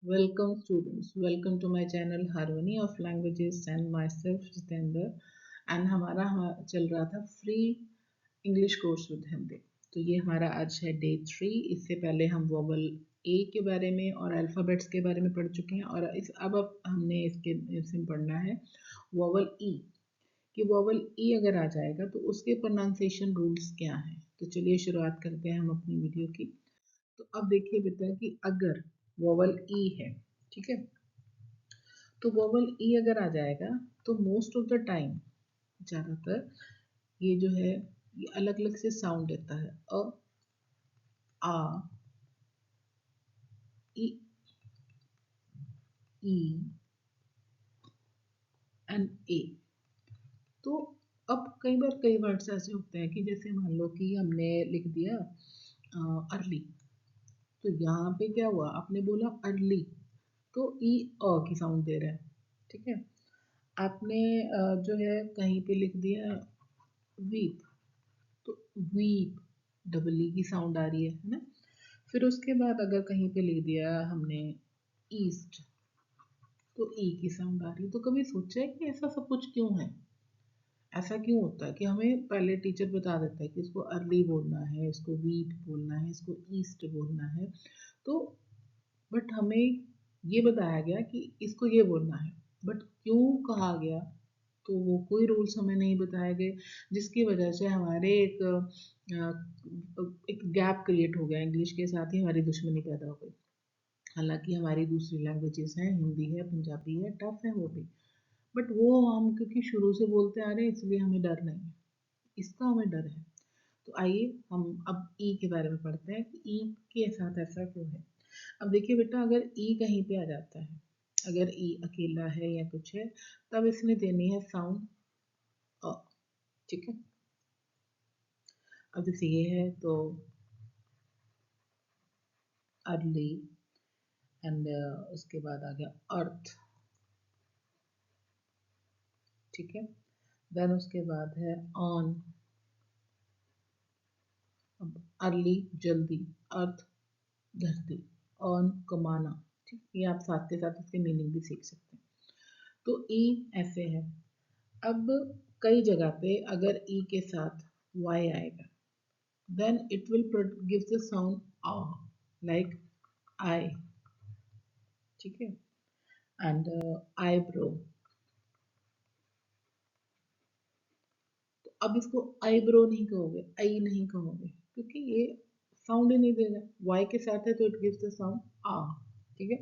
Welcome students, welcome to my channel Harmony of Languages and myself Jitendra and हमारा चल रहा था free English course with Hindi. तो ये हमारा आज है डे 3। इससे पहले हम वोवल ए के बारे में और अल्फ़ाबेट्स के बारे में पढ़ चुके हैं और अब हमने इसमें पढ़ना है वोवल ई कि वोवल ई अगर आ जाएगा तो उसके प्रोनाउंसिएशन रूल्स क्या हैं। तो चलिए शुरुआत करते हैं हम अपनी वीडियो की। तो अब देखिए बेटा कि अगर वोवल ई है, ठीक है, तो वोवल ई अगर आ जाएगा तो मोस्ट ऑफ द टाइम ज़्यादातर ये जो है ये अलग अलग से साउंड देता है आ ई ई एंड ए। तो अब कई वर्ड्स ऐसे होते हैं कि जैसे मान लो कि हमने लिख दिया अर्ली, तो यहाँ पे क्या हुआ, आपने बोला अर्ली तो ई अ की साउंड दे रहा है, ठीक है। आपने जो है कहीं पे लिख दिया वीप, तो वीप डबल ई की साउंड आ रही है ना। फिर उसके बाद अगर कहीं पे लिख दिया हमने ईस्ट, तो ई की साउंड आ रही है। तो कभी सोचा है कि ऐसा सब कुछ क्यों है? ऐसा क्यों होता है कि हमें पहले टीचर बता देता है कि इसको अर्ली बोलना है, इसको वीट बोलना है, इसको ईस्ट बोलना है, तो बट हमें ये बताया गया कि इसको ये बोलना है, बट क्यों कहा गया तो वो कोई रूल्स हमें नहीं बताए गए, जिसकी वजह से हमारे एक गैप क्रिएट हो गया, इंग्लिश के साथ ही हमारी दुश्मनी पैदा हो गई। हालांकि हमारी दूसरी लैंग्वेजेस हैं, हिंदी है, पंजाबी है, टफ है वो भी, बट वो हम क्योंकि शुरू से बोलते आ रहे हैं इसलिए हमें डर नहीं है, इसका हमें डर है। तो आइए हम अब ई के बारे में पढ़ते हैं कि ई के साथ ऐसा क्यों है। अब देखिए बेटा, अगर ई कहीं पे आ जाता है, अगर ई अकेला है या कुछ है, तब इसने देनी है साउंड अ, ठीक है। अब जैसे ये है तो अर्ली एंड उसके बाद आ गया अर्थ, ठीक है। देन उसके बाद है ऑन, अब अर्ली जल्दी, अर्थ धरती, ऑन कमाना, ठीक। ये आप साथ के साथ इसके मीनिंग भी सीख सकते हैं। तो ई ऐसे है। अब कई जगह पे अगर ई के साथ वाई आएगा, then it will give the sound a, like I, ठीक है, and eyebrow। तो अब इसको आईब्रो नहीं कहोगे, आई नहीं कहोगे, क्योंकि ये साउंड ही नहीं देगा, वाई के साथ है तो इट गिव्स द साउंड आ, ठीक है।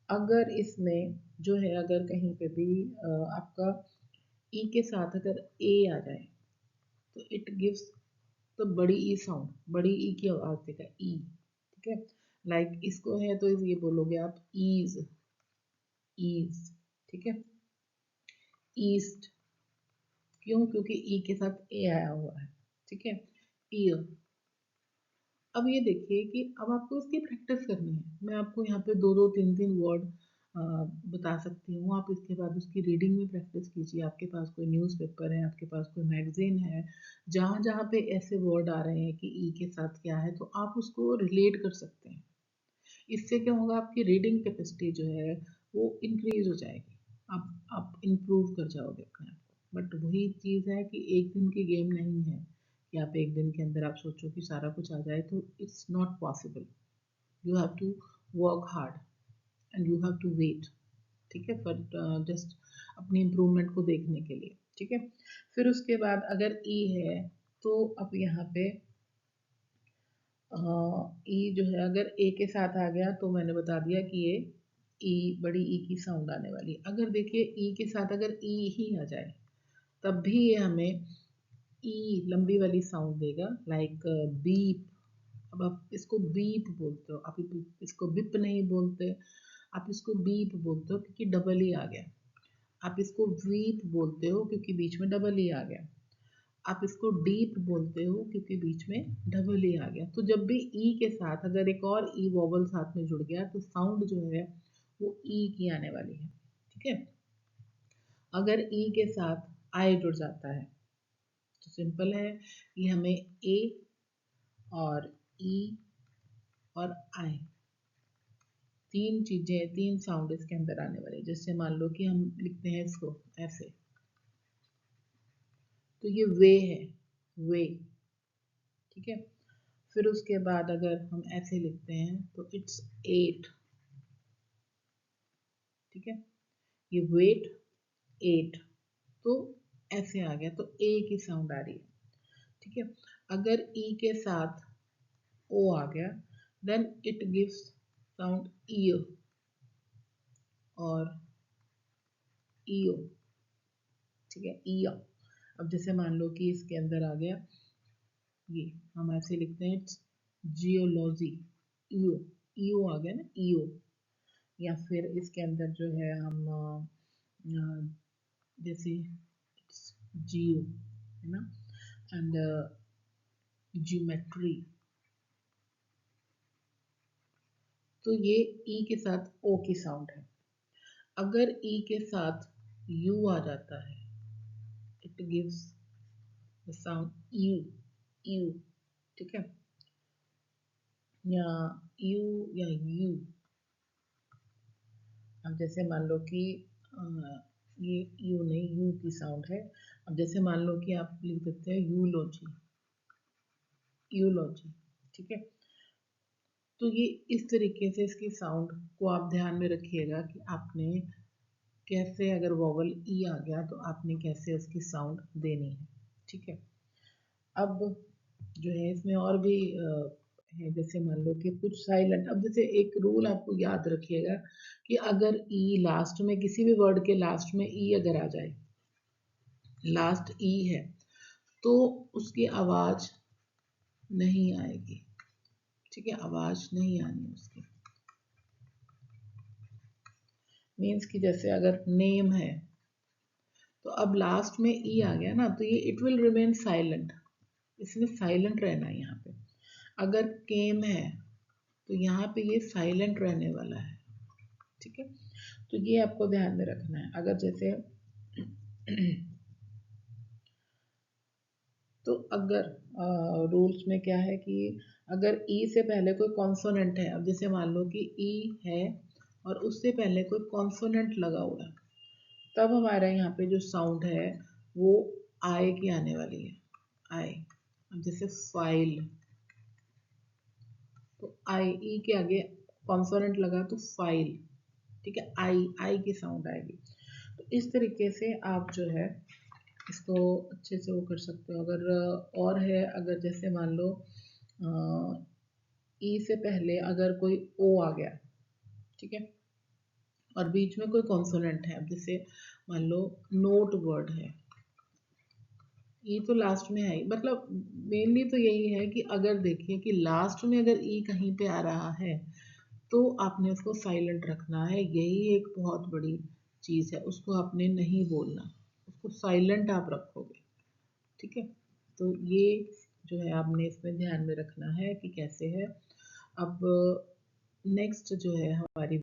अगर इसमें जो है अगर कहीं पे भी आपका ई के साथ अगर ए आ जाए तो इट गिव्स तो बड़ी ई साउंड, बड़ी ई की आवाज देगा ई, ठीक है। लाइक इसको है तो ये बोलोगे आप ईज, ईज, ठीक है। ईस्ट, क्यों? क्योंकि ई के साथ ए आया हुआ है, ठीक है। ईयर। अब ये देखिए कि अब आपको इसकी प्रैक्टिस करनी है। मैं आपको यहाँ पे दो दो तीन तीन वर्ड बता सकती हूँ, आप इसके बाद उसकी रीडिंग में प्रैक्टिस कीजिए। आपके पास कोई न्यूज़पेपर है, आपके पास कोई मैगजीन है, जहाँ जहाँ पे ऐसे वर्ड आ रहे हैं कि ई के साथ क्या है, तो आप उसको रिलेट कर सकते हैं। इससे क्या होगा, आपकी रीडिंग कैपेसिटी जो है वो इंक्रीज हो जाएगी, आप इम्प्रूव कर जाओगे अपने आप को। बट वही चीज़ है कि एक दिन की गेम नहीं है कि आप एक दिन के अंदर आप सोचो कि सारा कुछ आ जाए, तो it's not possible. You have to work hard and you have to wait, ठीक है, पर जस्ट अपनी इम्प्रूवमेंट को देखने के लिए, ठीक है। फिर उसके बाद अगर ई है तो अब यहाँ पे ई जो है अगर ए के साथ आ गया तो मैंने बता दिया कि ये ई, बड़ी ई की साउंड आने वाली। अगर देखिए ई के साथ अगर ई ही आ जाए तब भी ये हमें ई लंबी वाली साउंड देगा, लाइक बीप। अब आप इसको बीप बोलते हो, आप इसको बिप नहीं बोलते, आप इसको बीप बोलते हो क्योंकि डबल ई आ गया। आप इसको वीप बोलते हो क्योंकि बीच में डबल ई आ गया। आप इसको डीप बोलते हो क्योंकि बीच में डबल ई आ गया। तो जब भी ई के साथ अगर एक और ई वोवल साथ में जुड़ गया तो साउंड जो है वो ई की आने वाली है, ठीक है। अगर ई के साथ आई जुड़ जाता है तो सिंपल है कि हमें ए और ई और आई तीन चीजें, तीन साउंड इसके अंदर आने वाले। जैसे मान लो कि हम लिखते हैं इसको ऐसे, तो ये वे है, वे, ठीक है। फिर उसके बाद अगर हम ऐसे लिखते हैं तो इट्स 8, ठीक है। ये वेट 8, तो ऐसे आ गया, तो ए की साउंड आ रही है, ठीक है। अगर ई के साथ ओ आ गया, then it gives sound ear और ईओ, ठीक है, ईया। अब जैसे मान लो कि इसके अंदर आ गया, ये हम ऐसे लिखते हैं इट्स जियोलॉजी, ईओ, ईओ आ गया ना, ईओ। या फिर इसके अंदर जो है हम जैसे जियो है ना, एंड ज्योमेट्री, तो ये ई के साथ ओ की साउंड है। अगर ई के साथ यू आ जाता है, it gives the sound you, you, ठीक है, या यू या यू। अब जैसे मान लो कि ये यू नहीं, यू की साउंड है। अब जैसे मान लो कि आप लिख देते हैं यूलॉजी, यूलॉजी, ठीक है। तो ये इस तरीके से इसकी साउंड को आप ध्यान में रखिएगा कि आपने कैसे, अगर वोवल ई आ गया तो आपने कैसे उसकी साउंड देनी है, ठीक है। अब जो है इसमें और भी है, जैसे मान लो कि कुछ साइलेंट, अब जैसे एक रूल आपको याद रखिएगा कि अगर ई लास्ट में, किसी भी वर्ड के लास्ट में ई अगर आ जाए, लास्ट ई है, तो उसकी आवाज नहीं आएगी, ठीक है, आवाज नहीं आनी उसकी। मीन्स कि जैसे अगर नेम है, तो अब लास्ट में ई आ गया ना, तो ये इट विल रिमेन साइलेंट, इसमें साइलेंट रहना है यहाँ पे। अगर केम है तो यहाँ पे ये साइलेंट रहने वाला है, ठीक है। तो ये आपको ध्यान में रखना है। अगर जैसे तो अगर रूल्स में क्या है कि अगर ई से पहले कोई कॉन्सोनेंट है, अब जैसे मान लो कि ई है और उससे पहले कोई कॉन्सोनेंट लगा हुआ है, तब हमारा यहाँ पे जो साउंड है वो आई की आने वाली है, आई। अब जैसे फाइल, तो आई, ई के आगे कॉन्सोनेंट लगा तो फाइल, ठीक है, आई, आई की साउंड आएगी। तो इस तरीके से आप जो है इसको अच्छे से वो कर सकते हो। अगर और है, अगर जैसे मान लो ई से पहले अगर कोई ओ आ गया, ठीक है, और बीच में कोई कॉन्सोनेंट है, अब जैसे मान लो नोट वर्ड है, ई तो लास्ट में है, मतलब मेनली तो यही है कि अगर देखिए कि लास्ट में अगर ई कहीं पे आ रहा है तो आपने उसको साइलेंट रखना है, यही एक बहुत बड़ी चीज़ है, उसको आपने नहीं बोलना, उसको साइलेंट आप रखोगे, ठीक है। तो ये जो है आपने इसमें ध्यान में रखना है कि कैसे है। अब नेक्स्ट जो है हमारी